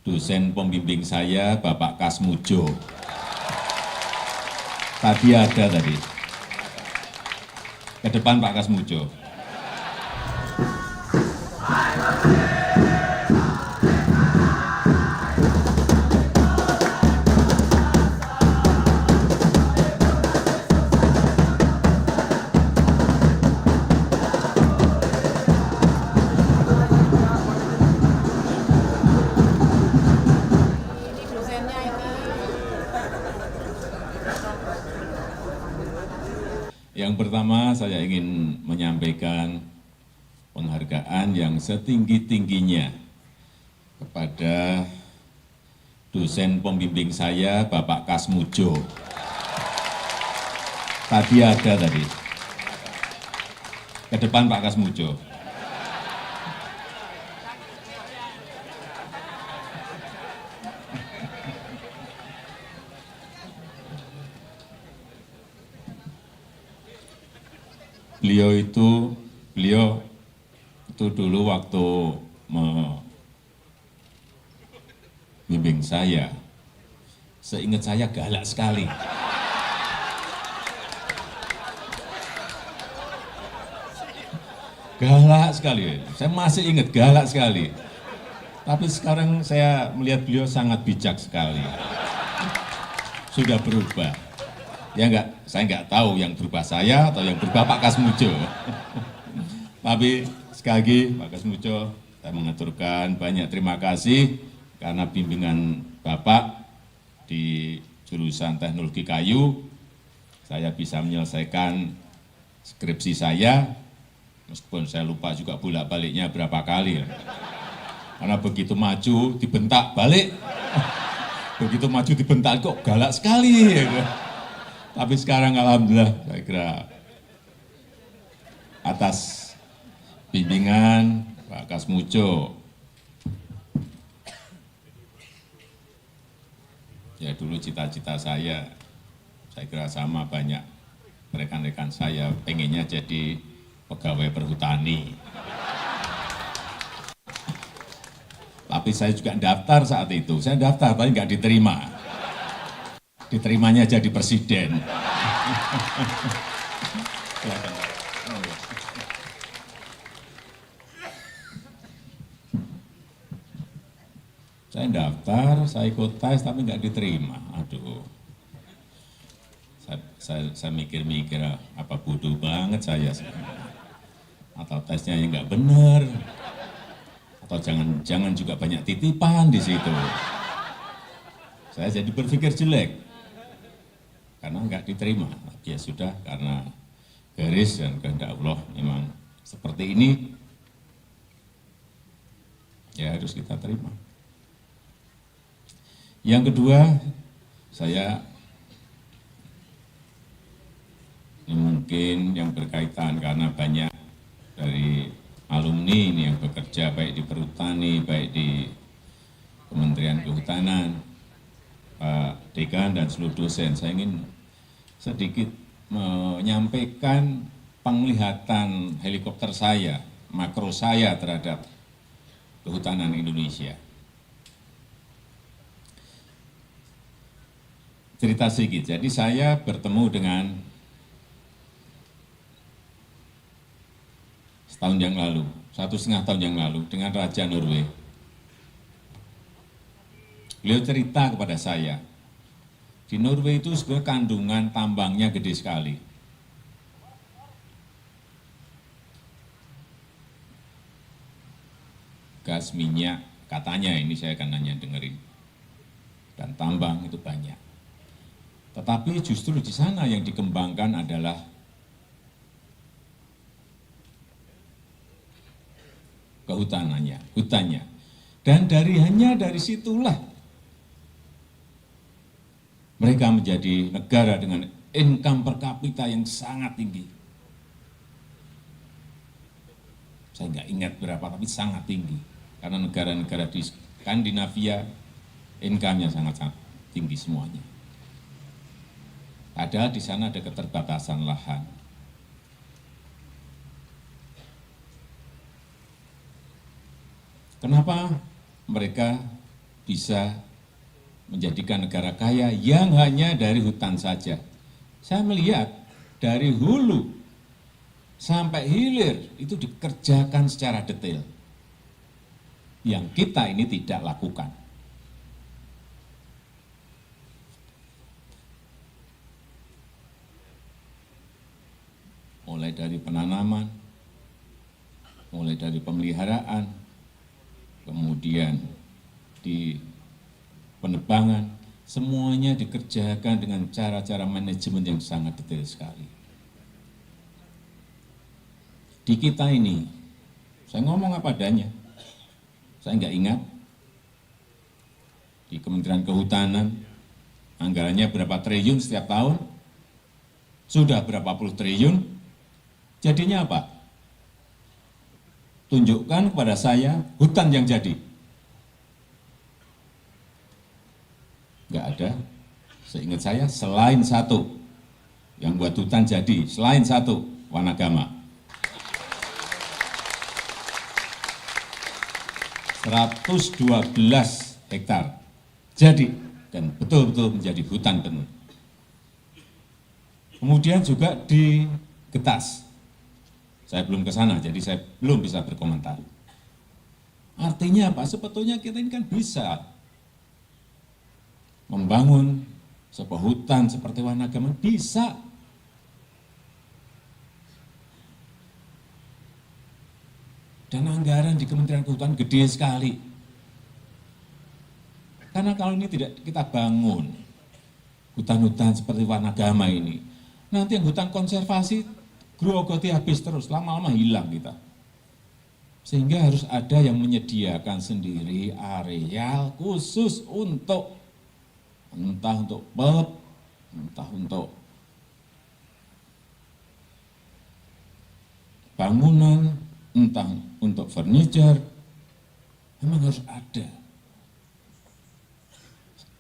dosen pembimbing saya, Bapak Kasmujo. Tadi ada tadi. Ke depan Pak Kasmujo. Yang pertama saya ingin menyampaikan penghargaan yang setinggi-tingginya kepada dosen pembimbing saya, Bapak Kasmujo. Tadi ada tadi. Ke depan Pak Kasmujo. Beliau itu dulu waktu membimbing saya, seingat saya galak sekali. Galak sekali, saya masih ingat galak sekali. Tapi sekarang saya melihat beliau sangat bijak sekali. Sudah berubah. Ya enggak, saya enggak tahu yang berubah saya atau yang berubah Pak Kasmujo. Tapi sekali lagi Pak Kasmujo, saya mengaturkan banyak terima kasih karena bimbingan Bapak di jurusan teknologi kayu, saya bisa menyelesaikan skripsi saya, meskipun saya lupa juga bolak-baliknya berapa kali. Karena begitu maju dibentak balik, begitu maju dibentak kok galak sekali. Tapi sekarang alhamdulillah saya kira atas bimbingan Pak Kasmujo, ya dulu cita-cita saya kira sama banyak rekan-rekan saya pengennya jadi pegawai perhutani. Tapi saya juga daftar saat itu, saya daftar tapi nggak diterima. Diterimanya jadi presiden. Saya daftar, saya ikut tes tapi nggak diterima. Aduh, saya mikir-mikir apa bodoh banget saya. Atau tesnya yang nggak benar, atau jangan juga banyak titipan di situ. Saya jadi berpikir jelek. Karena nggak diterima, ya sudah karena garis dan kehendak Allah memang seperti ini, ya harus kita terima. Yang kedua, saya ini mungkin yang berkaitan karena banyak dari alumni ini yang bekerja baik di perhutani, baik di Kementerian Kehutanan, Pak Dekan dan seluruh dosen, saya ingin sedikit menyampaikan penglihatan helikopter saya, makro saya terhadap kehutanan Indonesia. Cerita sedikit, jadi saya bertemu dengan setahun yang lalu, 1,5 tahun yang lalu dengan Raja Norway. Beliau cerita kepada saya, di Norway itu sebenarnya kandungan tambangnya gede sekali. Gas, minyak, katanya ini saya akan nanya dengerin. Dan tambang itu banyak. Tetapi justru di sana yang dikembangkan adalah kehutanannya, hutannya. Dan hanya dari situlah mereka menjadi negara dengan income per kapita yang sangat tinggi. Saya nggak ingat berapa, tapi sangat tinggi. Karena negara-negara di Skandinavia, income-nya sangat-sangat tinggi semuanya. Padahal di sana ada keterbatasan lahan. Kenapa mereka bisa menjadikan negara kaya yang hanya dari hutan saja. Saya melihat dari hulu sampai hilir itu dikerjakan secara detail. Yang kita ini tidak lakukan. Mulai dari penanaman, mulai dari pemeliharaan, kemudian di penebangan, semuanya dikerjakan dengan cara-cara manajemen yang sangat detail sekali. Di kita ini, saya ngomong apa adanya, saya nggak ingat, di Kementerian Kehutanan, anggarannya berapa triliun setiap tahun, sudah berapa puluh triliun, jadinya apa? Tunjukkan kepada saya hutan yang jadi. Nggak ada, seingat saya, selain satu yang buat hutan jadi, selain satu, Wanagama. 112 hektar jadi, dan betul-betul menjadi hutan penuh. Kemudian juga di Getas. Saya belum ke sana, jadi saya belum bisa berkomentar. Artinya apa? Sebetulnya kita ini kan bisa membangun sebuah hutan seperti Wanagama, bisa. Dan anggaran di Kementerian Kehutanan gede sekali. Karena kalau ini tidak kita bangun, hutan-hutan seperti Wanagama ini, nanti yang hutan konservasi grogoti habis terus, lama-lama hilang kita. Sehingga harus ada yang menyediakan sendiri areal khusus untuk, entah untuk pulp, entah untuk bangunan, entah untuk furniture, memang harus ada.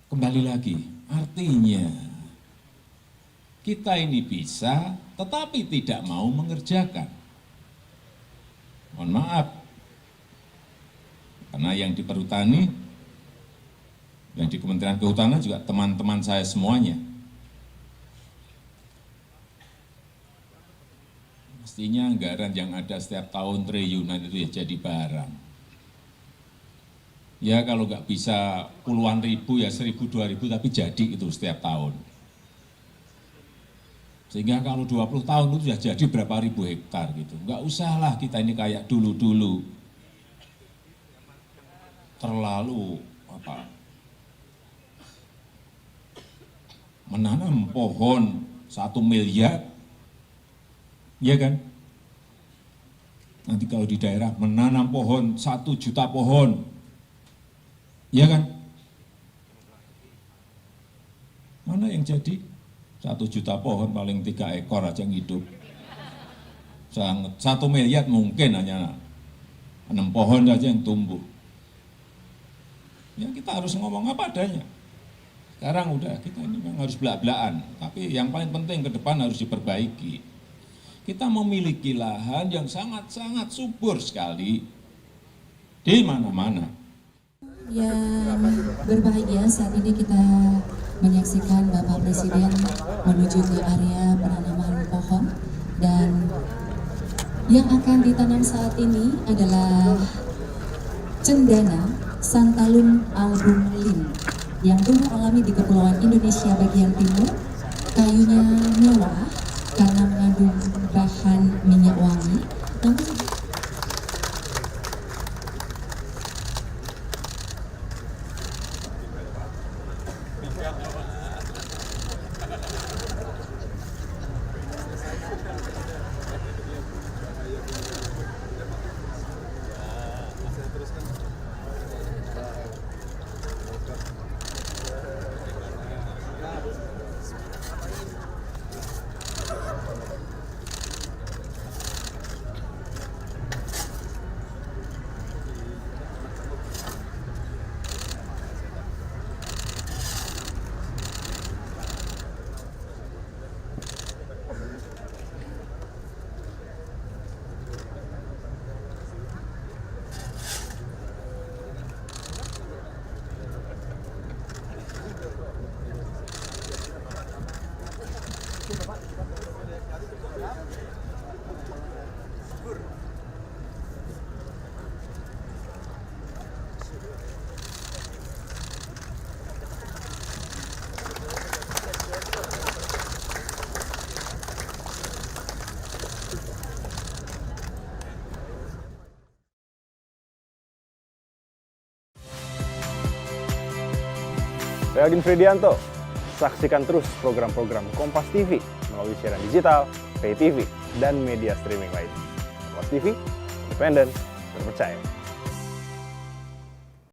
Kembali lagi, artinya kita ini bisa, tetapi tidak mau mengerjakan. Mohon maaf, karena yang di Perhutani, yang di Kementerian Kehutanan juga teman-teman saya semuanya. Mestinya anggaran yang ada setiap tahun triliunan itu ya jadi barang. Ya kalau nggak bisa puluhan ribu ya 1.000, 2.000 tapi jadi itu setiap tahun. Sehingga kalau 20 tahun itu sudah jadi berapa ribu hektar gitu. Nggak usahlah kita ini kayak dulu-dulu. Terlalu menanam pohon 1 miliar, ya kan? Nanti kalau di daerah menanam pohon 1 juta pohon, ya kan? Mana yang jadi? 1 juta pohon paling 3 ekor aja yang hidup. 1 miliar mungkin hanya 6 pohon saja yang tumbuh. Ya kita harus ngomong apa adanya. Sekarang udah kita ini memang harus belak-belakan, tapi yang paling penting ke depan harus diperbaiki. Kita memiliki lahan yang sangat-sangat subur sekali di mana-mana. Yang berbahagia saat ini kita menyaksikan Bapak Presiden menuju ke area penanaman pohon, dan yang akan ditanam saat ini adalah cendana Santalum album lin yang tumbuh alami di Kepulauan Indonesia bagian timur. Kayunya mewah karena mengandung bahan minyak wangi. Namun Saya Odin Fridianto. Saksikan terus program-program Kompas TV melalui siaran digital, pay TV, dan media streaming lain. Kompas TV, independen, terpercaya.